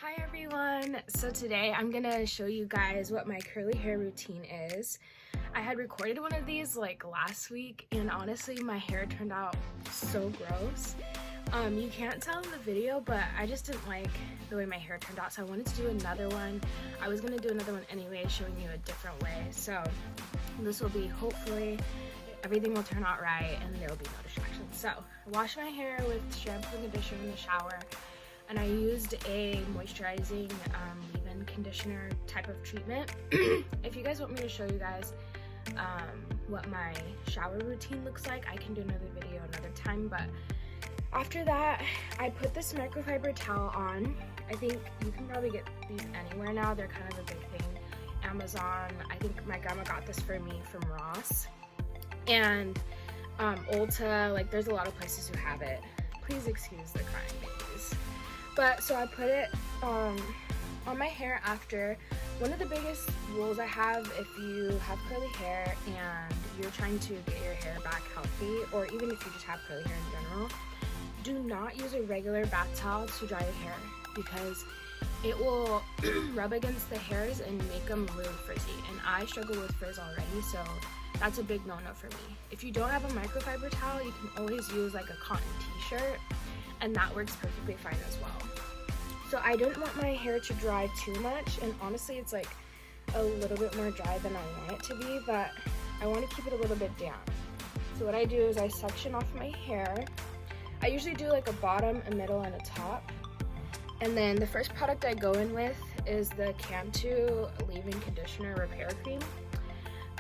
Hi everyone! So today I'm gonna show you guys what my curly hair routine is. I had recorded one of these like last week and honestly my hair turned out so gross. You can't tell in the video, but I just didn't like the way my hair turned out, so I wanted to do another one. I was gonna do another one anyway, showing you a different way. So this will be, hopefully everything will turn out right and there will be no distractions. So I washed my hair with shampoo and conditioner in the shower, and I used a moisturizing leave-in conditioner type of treatment. If you guys want me to show you guys what my shower routine looks like, I can do another video another time. But after that, I put this microfiber towel on. I think you can probably get these anywhere now. They're kind of a big thing. Amazon, I think my grandma got this for me from Ross. And Ulta, like there's a lot of places who have it. Please excuse the crying babies. But so I put it on my hair after. One of the biggest rules I have, if you have curly hair and you're trying to get your hair back healthy, or even if you just have curly hair in general, do not use a regular bath towel to dry your hair, because it will rub against the hairs and make them really frizzy. And I struggle with frizz already, so that's a big no-no for me. If you don't have a microfiber towel, you can always use like a cotton t-shirt, and that works perfectly fine as well. So I didn't want my hair to dry too much, and honestly it's like a little bit more dry than I want it to be, but I want to keep it a little bit damp. So what I do is I section off my hair. I usually do like a bottom, a middle, and a top. And then the first product I go in with is the Cantu leave-in conditioner repair cream.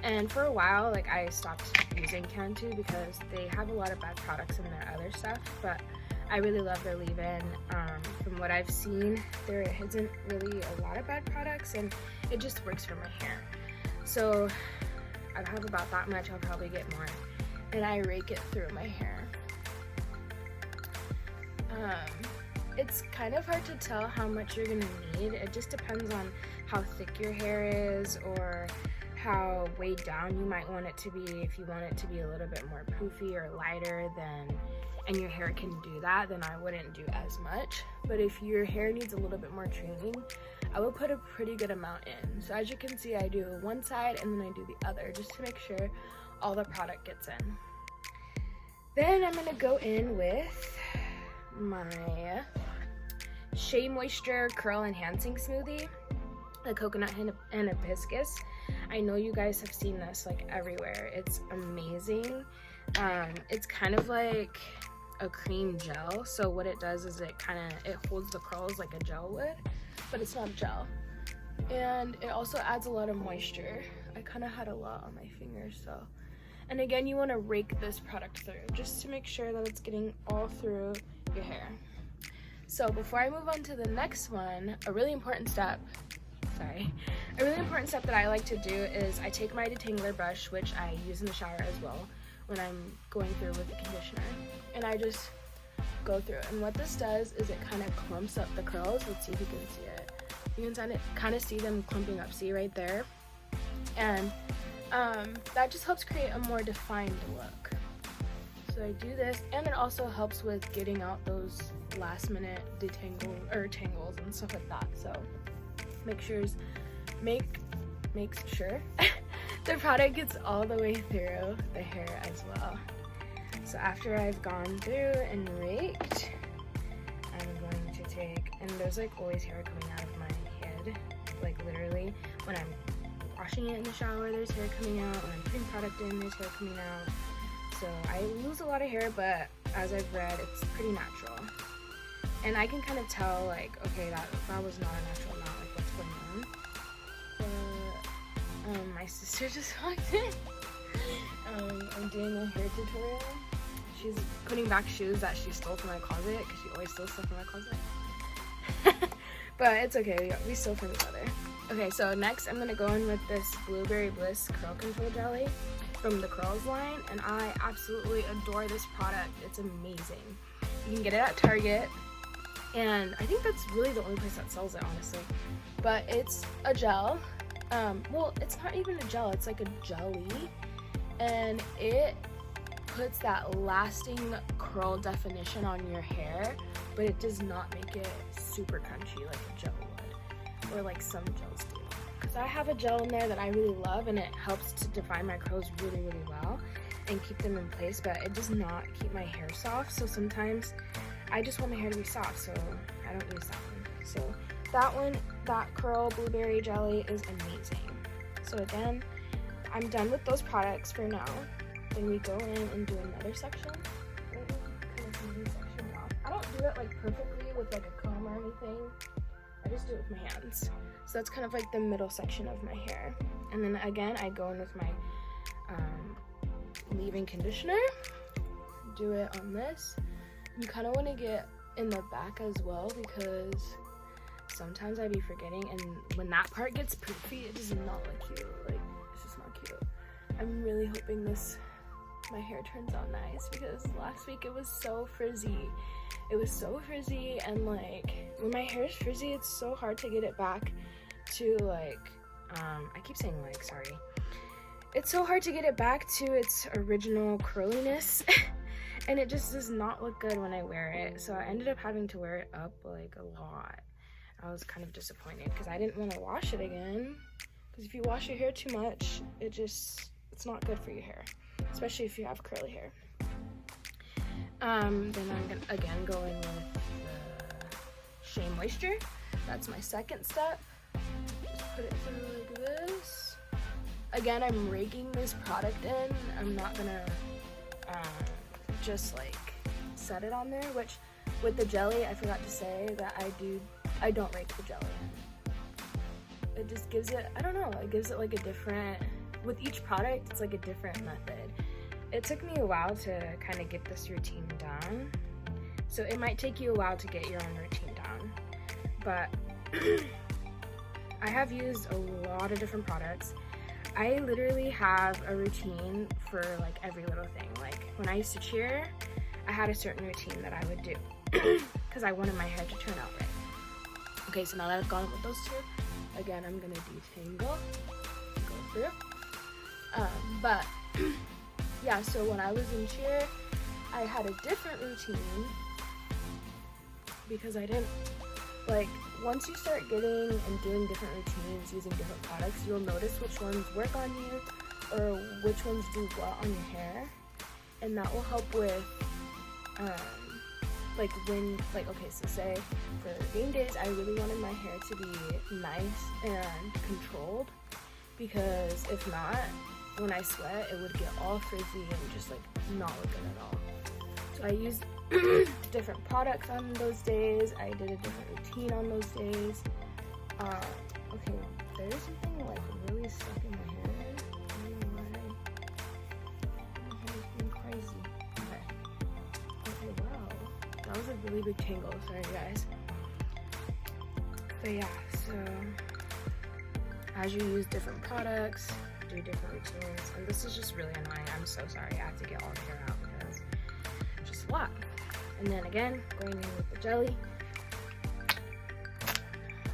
And for a while, like I stopped using Cantu because they have a lot of bad products in their other stuff, but I really love their leave-in. From what I've seen, there isn't really a lot of bad products, and it just works for my hair. So I have about that much. I'll probably get more, and I rake it through my hair. It's kind of hard to tell how much you're gonna need. It just depends on how thick your hair is or how weighed down you might want it to be. If you want it to be a little bit more poofy or lighter, and your hair can do that, then I wouldn't do as much. But if your hair needs a little bit more training, I will put a pretty good amount in. So as you can see, I do one side and then I do the other, just to make sure all the product gets in. Then I'm gonna go in with my Shea Moisture Curl Enhancing Smoothie, the coconut and hibiscus. I know you guys have seen this like everywhere. It's amazing. It's kind of like a cream gel, so what it does is it holds the curls like a gel would, but it's not gel. And it also adds a lot of moisture. I kind of had a lot on my fingers, so. And again, you want to rake this product through just to make sure that it's getting all through your hair. So before I move on to the next one, a really important step that I like to do is I take my detangler brush, which I use in the shower as well when I'm going through with the conditioner, and I just go through it. And what this does is it kind of clumps up the curls. Let's see if you can see it. You can kind of see them clumping up, see right there? And that just helps create a more defined look. So I do this, and it also helps with getting out those last minute tangles and stuff like that. So makes sure the product gets all the way through the hair as well. So after I've gone through and raked, I'm going to take, and there's like always hair coming out of my head, like literally when I'm washing it in the shower, there's hair coming out. When I'm putting product in, there's hair coming out. So I lose a lot of hair, but as I've read, it's pretty natural. And I can kind of tell, like, okay, that was not a natural amount, like what's going on. But my sister just walked in. I'm doing a hair tutorial. She's putting back shoes that she stole from my closet, because she always steals stuff from my closet. But it's okay, we steal from each other. Okay, so next I'm gonna go in with this Blueberry Bliss Curl Control Jelly from the Curls line, and I absolutely adore this product. It's amazing. You can get it at Target, and I think that's really the only place that sells it, honestly. But it's a gel. Well, it's not even a gel, it's like a jelly, and it puts that lasting curl definition on your hair, but it does not make it super crunchy like a gel would, or like some gels do. Because I have a gel in there that I really love, and it helps to define my curls really, really well and keep them in place, but it does not keep my hair soft. So sometimes I just want my hair to be soft, so I don't use that one. So that one, that curl blueberry jelly is amazing. So again, I'm done with those products for now. Then we go in and do another section. I don't do it like perfectly with like a comb or anything. I just do it with my hands. So that's kind of like the middle section of my hair. And then again, I go in with my leave-in conditioner. Do it on this. You kind of want to get in the back as well, because sometimes I be forgetting, and when that part gets poofy, it does not look cute. Like, it's just not cute. I'm really hoping my hair turns out nice, because last week it was so frizzy. It was so frizzy, and like when my hair is frizzy, it's so hard to get it back to like I keep saying like, sorry. It's so hard to get it back to its original curliness. And it just does not look good when I wear it. So I ended up having to wear it up like a lot. I was kind of disappointed because I didn't want to wash it again. Because if you wash your hair too much, it's not good for your hair, especially if you have curly hair. Then I'm gonna again go in with the Shea Moisture. That's my second step. Just put it through like this. Again, I'm raking this product in. I'm not gonna just like set it on there, which with the jelly, I forgot to say that I don't rake the jelly in. It just gives it, I don't know, it gives it like a different, with each product, it's like a different method. It took me a while to kind of get this routine down. So it might take you a while to get your own routine down. But I have used a lot of different products. I literally have a routine for like every little thing. Like when I used to cheer, I had a certain routine that I would do because I wanted my hair to turn out right. Okay, so now that I've gone with those two, again, I'm gonna detangle, go through. But yeah, so when I was in cheer, I had a different routine because I didn't, like, once you start getting and doing different routines using different products, you'll notice which ones work on you or which ones do what on your hair, and that will help with like when, like, okay, so say for game days, I really wanted my hair to be nice and controlled, because if not, when I sweat, it would get all frizzy and just like not look good at all. So I used different products on those days. I did a different routine on those days. Okay, there's something like really stuck in my hair. I don't know why. My hair's being crazy. Okay, wow. That was a really big tangle. Sorry, guys. But yeah, so as you use different products, do different routines, and this is just really annoying. I'm so sorry. I have to get all the hair out because it's just a lot. And then again, going in with the jelly.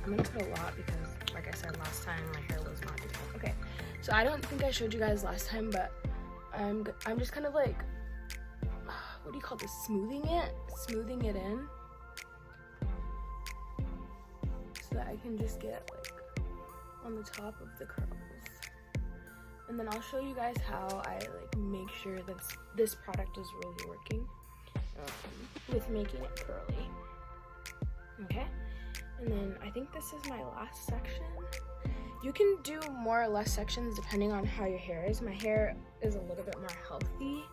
I'm gonna put a lot because, like I said last time, my hair was not decent. Okay, so I don't think I showed you guys last time, but I'm just kind of like, what do you call this? Smoothing it in, so that I can just get like on the top of the curls. And then I'll show you guys how I like make sure that this product is really working with making it curly. Okay, and then I think this is my last section. You can do more or less sections depending on how your hair is. My hair is a little bit more healthy,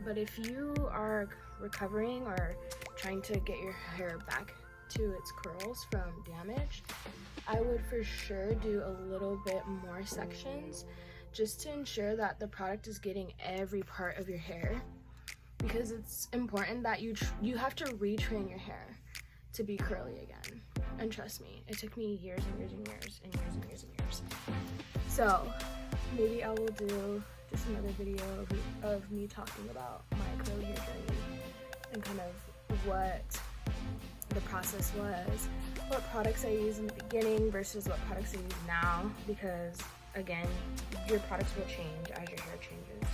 but if you are recovering or trying to get your hair back to its curls from damage, I would for sure do a little bit more sections just to ensure that the product is getting every part of your hair, because it's important that you have to retrain your hair to be curly again. And trust me, it took me years and years and years and years and years and years. So maybe I will do just another video of me talking about my curly hair journey and kind of what the process was, what products I used in the beginning versus what products I use now, because again, your products will change as your hair changes.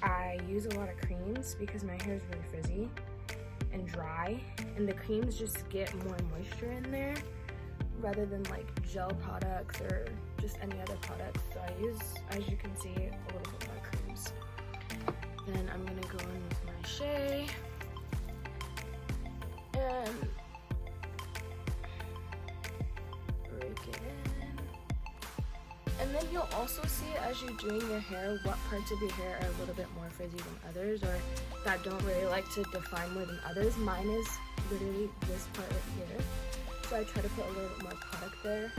I I use a lot of creams because my hair is really frizzy and dry, and the creams just get more moisture in there rather than like gel products or just any other products. So I use, as you can see, a little bit more creams. Then I'm gonna go in with my Shea and break it in. And then you'll also see as you're doing your hair what parts of your hair are a little bit more frizzy than others, or that don't really like to define more than others. Mine is literally this part right here. So I try to put a little bit more product there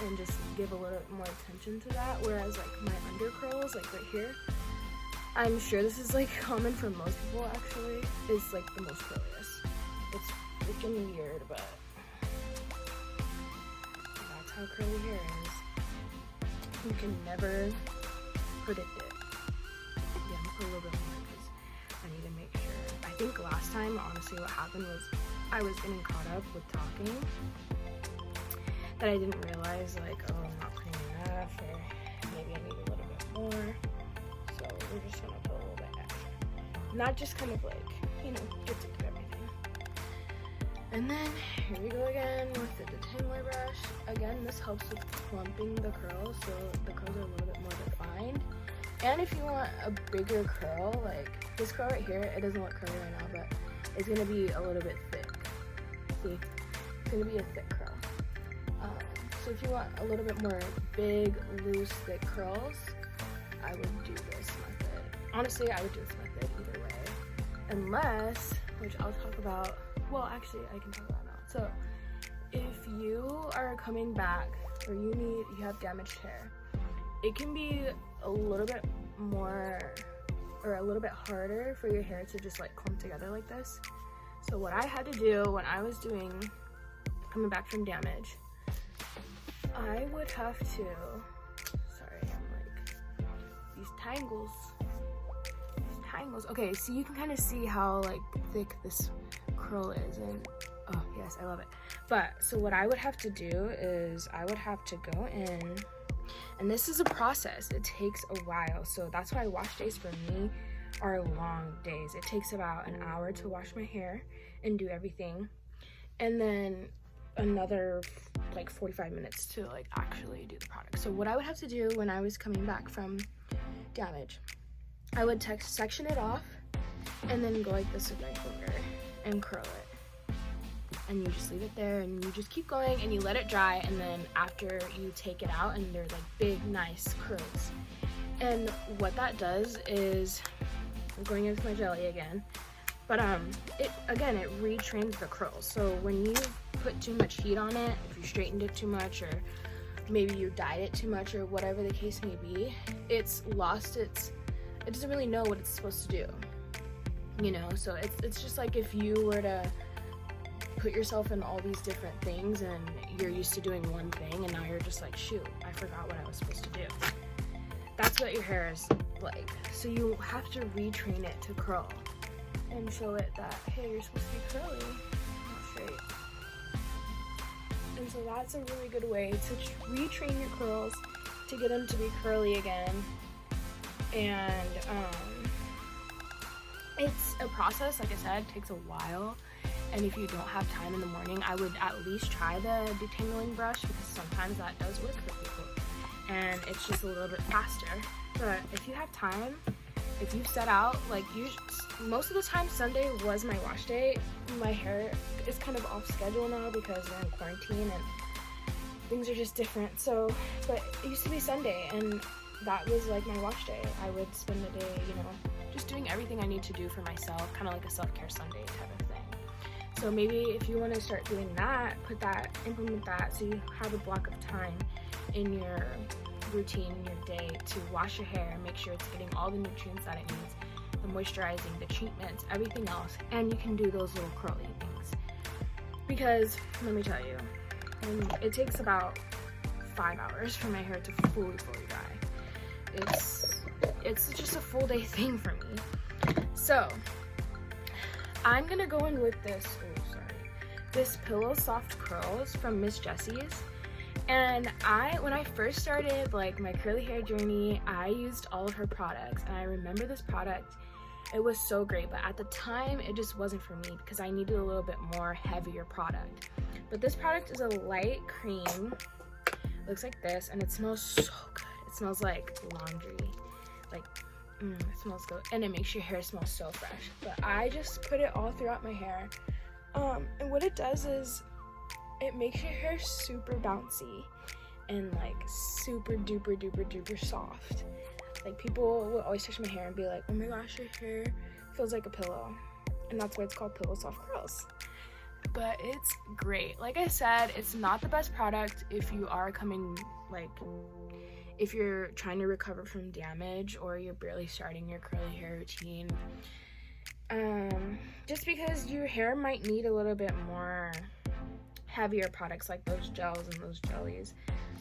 and just give a little bit more attention to that. Whereas like my under curls, like right here, I'm sure this is like common for most people actually, is like the most curliest. It's freaking weird, but that's how curly hair is. You can never predict it. Yeah, I'm gonna put a little bit more because I need to make sure. I think last time, honestly, what happened was I was getting caught up with talking that I didn't realize, like, oh, I'm not putting enough, or maybe I need a little bit more. So we're just gonna put a little bit extra. Not just kind of like, you know, get to do everything. And then here we go again with the detangler brush. Again, this helps with clumping the curls, so the curls are a little bit more defined. And if you want a bigger curl, like this curl right here, it doesn't look curly right now, but it's gonna be a little bit thick. See, it's gonna be a thick curl. So if you want a little bit more big, loose, thick curls, I would do this method. Honestly, I would do this method either way. Unless, which I'll talk about, well, actually, I can talk about now. So if you are coming back or you have damaged hair, it can be a little bit more or a little bit harder for your hair to just like clump together like this. So what I had to do when I was coming back from damage, I would have to, sorry, I'm like, these tangles. Okay, so you can kind of see how like thick this curl is, and oh yes, I love it. But so what I would have to do is I would have to go in, and this is a process. It takes a while, so that's why wash days for me are long days. It takes about an hour to wash my hair and do everything, and then another like 45 minutes to like actually do the product. So what I would have to do when I was coming back from damage, I would section it off and then go like this with my finger and curl it. And you just leave it there and you just keep going and you let it dry, and then after you take it out and they're like big, nice curls. And what that does is, I'm going into my jelly again, but it retrains the curls. So when you put too much heat on it, if you straightened it too much, or maybe you dyed it too much, or whatever the case may be, it doesn't really know what it's supposed to do, you know? So it's just like if you were to put yourself in all these different things and you're used to doing one thing and now you're just like, shoot, I forgot what I was supposed to do. That's what your hair is like. So you have to retrain it to curl and show it that, hey, you're supposed to be curly, not straight. And so that's a really good way to retrain your curls to get them to be curly again. And it's a process, like I said, it takes a while. And if you don't have time in the morning, I would at least try the detangling brush, because sometimes that does work for people. And it's just a little bit faster. But if you have time, if you set out, like most of the time Sunday was my wash day. My hair is kind of off schedule now because we're in quarantine and things are just different. So, but it used to be Sunday, and that was like my wash day. I would spend the day, you know, just doing everything I need to do for myself, kind of like a self-care Sunday type of thing. So maybe if you want to start doing that, implement that, so you have a block of time in your routine, in your day, to wash your hair and make sure it's getting all the nutrients that it needs, the moisturizing, the treatments, everything else, and you can do those little curly things. Because let me tell you, it takes about 5 hours for my hair to fully dry. It's just a full day thing for me. So I'm gonna go in with this Pillow Soft Curls from Miss Jessie's. And when I first started like my curly hair journey, I used all of her products, and I remember this product, it was so great, but at the time it just wasn't for me because I needed a little bit more heavier product. But this product is a light cream, looks like this, and it smells so good. It smells like laundry, like it smells good, and it makes your hair smell so fresh. But I just put it all throughout my hair, and what it does is it makes your hair super bouncy and like super duper duper duper soft. Like, people will always touch my hair and be like, oh my gosh, your hair feels like a pillow. And that's why it's called Pillow Soft Curls. But it's great. Like I said, it's not the best product if you are if you're trying to recover from damage or you're barely starting your curly hair routine. Just because your hair might need a little bit more heavier products like those gels and those jellies.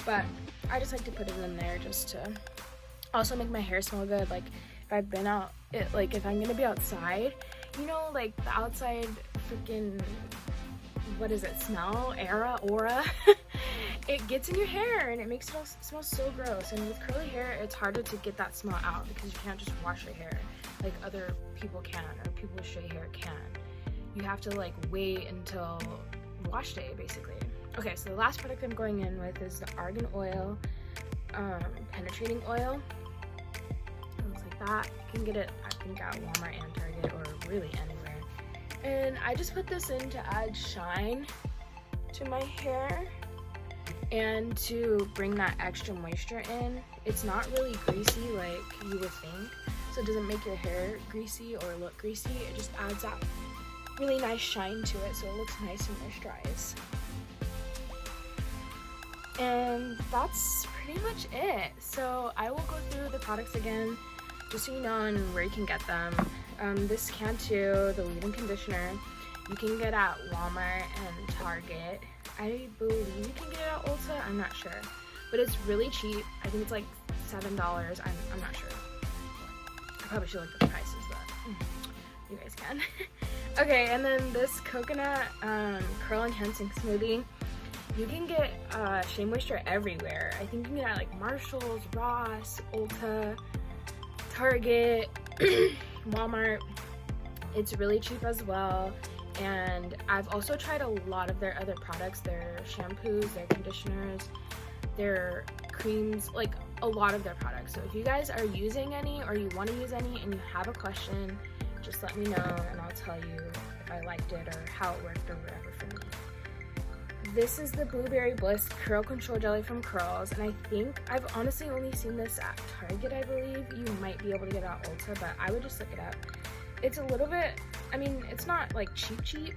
But I just like to put it in there just to also make my hair smell good. Like, if I've been out, if I'm gonna be outside, you know, like the outside freaking, what is it, smell, aura, it gets in your hair and it makes it smell so gross. And with curly hair, it's harder to get that smell out because you can't just wash your hair like other people can, or people with straight hair can. You have to like wait until wash day, basically. Okay, so the last product I'm going in with is the Argan Oil penetrating oil. It looks like that. You can get it, I think, at Walmart and Target, or really anywhere. And I just put this in to add shine to my hair and to bring that extra moisture in. It's not really greasy like you would think, so it doesn't make your hair greasy or look greasy. It just adds that really nice shine to it, so it looks nice and moisturized. And that's pretty much it. So I will go through the products again just so you know and where you can get them. This Cantu, the leave-in conditioner, you can get at Walmart and Target. I believe you can get it at Ulta, I'm not sure, but it's really cheap. I think it's like $7. I'm not sure. I probably should look at the prices, but you guys can. Okay, and then this coconut curl enhancing smoothie. You can get Shea Moisture everywhere. I think you can get it at like Marshalls, Ross, Ulta, Target, Walmart. It's really cheap as well. And I've also tried a lot of their other products, their shampoos, their conditioners, their creams, like a lot of their products. So if you guys are using any or you want to use any and you have a question, just let me know and I'll tell you if I liked it or how it worked or whatever for me. This is the Blueberry Bliss Curl Control Jelly from Curls, and I think I've honestly only seen this at Target, I believe. You might be able to get it at Ulta, but I would just look it up. It's a little bit, I mean, it's not like cheap,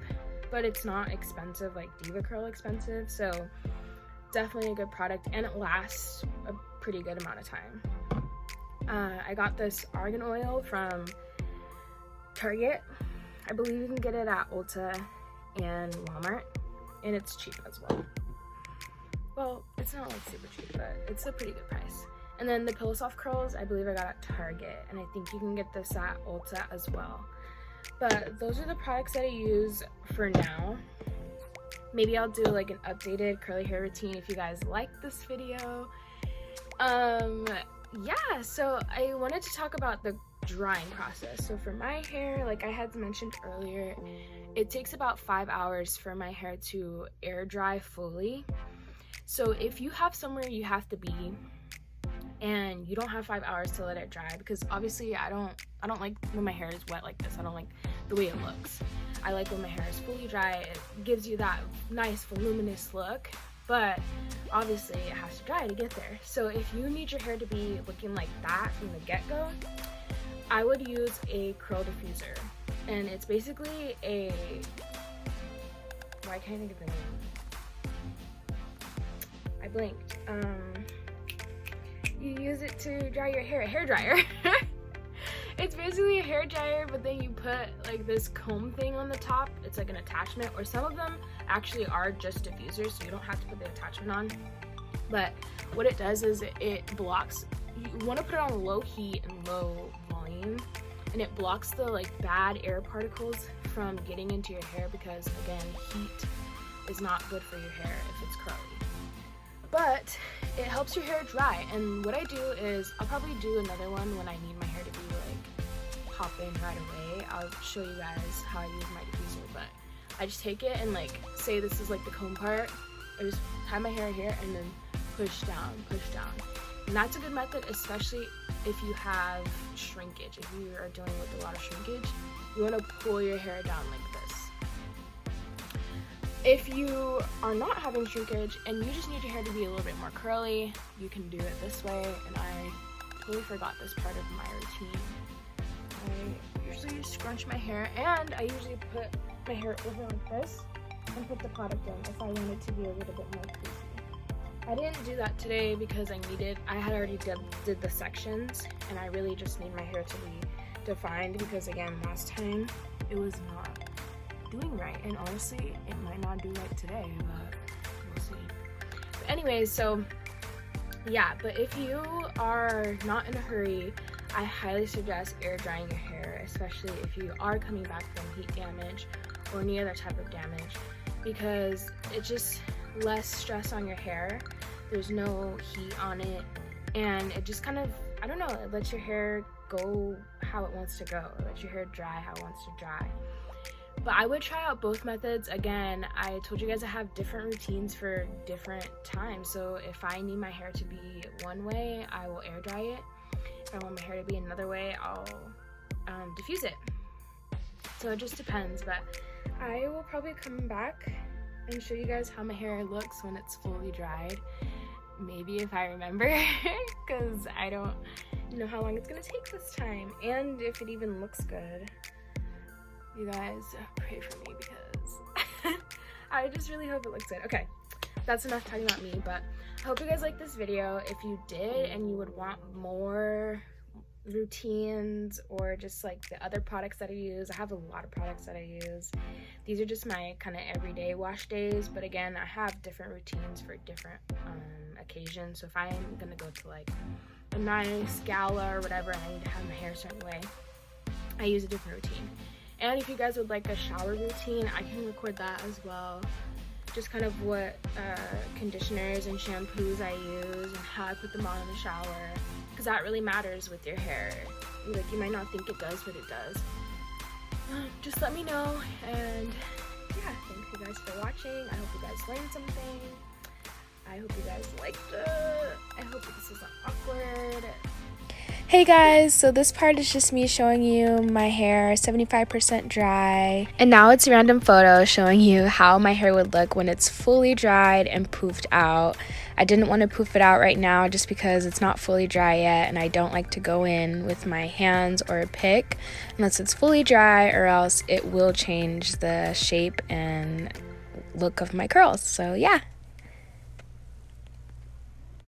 but it's not expensive like Diva Curl expensive, so definitely a good product, and it lasts a pretty good amount of time. I got this Argan Oil from Target. I believe you can get it at Ulta and Walmart, and it's cheap as well. Well, it's not like super cheap, but it's a pretty good price. And then the Pillow Soft Curls, I believe I got at Target, and I think you can get this at Ulta as well. But those are the products that I use for now. Maybe I'll do like an updated curly hair routine if you guys like this video. Yeah, so I wanted to talk about the drying process. So for my hair, like I had mentioned earlier, it takes about 5 hours for my hair to air dry fully. So if you have somewhere you have to be and you don't have 5 hours to let it dry, because obviously I don't like when my hair is wet like this. I don't like the way it looks. I like when my hair is fully dry. It gives you that nice voluminous look, but obviously it has to dry to get there. So if you need your hair to be looking like that from the get-go, I would use a curl diffuser, and it's basically a, why can't I think of the name? I blinked. You use it to dry your hair, a hair dryer. It's basically a hair dryer, but then you put like this comb thing on the top. It's like an attachment, or some of them actually are just diffusers, so you don't have to put the attachment on. But what it does is it blocks, you want to put it on low heat and low volume, and it blocks the like bad air particles from getting into your hair, because again, heat is not good for your hair if it's curly. but it helps your hair dry. And what I do is I'll probably do another one when I need my hair to be like pop in right away. I'll show you guys how I use my diffuser, but I just take it and like say this is like the comb part. I just tie my hair here and then push down. And that's a good method, especially if you have shrinkage. If you are dealing with a lot of shrinkage, you want to pull your hair down like this. If you are not having shrinkage and you just need your hair to be a little bit more curly, you can do it this way. And I totally forgot this part of my routine. I usually scrunch my hair, and I usually put my hair over like this and put the product in if I want it to be a little bit more creasy. I didn't do that today because I had already did the sections, and I really just need my hair to be defined because, again, last time it was not doing right, and honestly it might not do right today, but we'll see. But anyways, so yeah, but if you are not in a hurry, I highly suggest air drying your hair, especially if you are coming back from heat damage or any other type of damage, because it's just less stress on your hair. There's no heat on it, and it just kind of, I don't know, it lets your hair go how it wants to go. It lets your hair dry how it wants to dry. But I would try out both methods. Again, I told you guys I have different routines for different times. So if I need my hair to be one way, I will air dry it. If I want my hair to be another way, I'll diffuse it. So it just depends, but I will probably come back and show you guys how my hair looks when it's fully dried. Maybe if I remember, because I don't know how long it's gonna take this time, and if it even looks good. You guys pray for me because I just really hope it looks good. Okay, that's enough talking about me, but I hope you guys liked this video. If you did and you would want more routines or just like the other products that I use, I have a lot of products that I use. These are just my kind of everyday wash days, but again, I have different routines for different occasions. So if I'm gonna go to like a nice gala or whatever and I need to have my hair a certain way, I use a different routine. And if you guys would like a shower routine, I can record that as well. Just kind of what conditioners and shampoos I use and how I put them on in the shower, because that really matters with your hair. Like, you might not think it does, but it does. Just let me know, and yeah, thank you guys for watching. I hope you guys learned something. I hope you guys liked it. I hope this wasn't awkward. Hey guys, so this part is just me showing you my hair 75% dry, and now it's a random photo showing you how my hair would look when it's fully dried and poofed out. I didn't want to poof it out right now just because it's not fully dry yet, and I don't like to go in with my hands or a pick unless it's fully dry, or else it will change the shape and look of my curls. So yeah.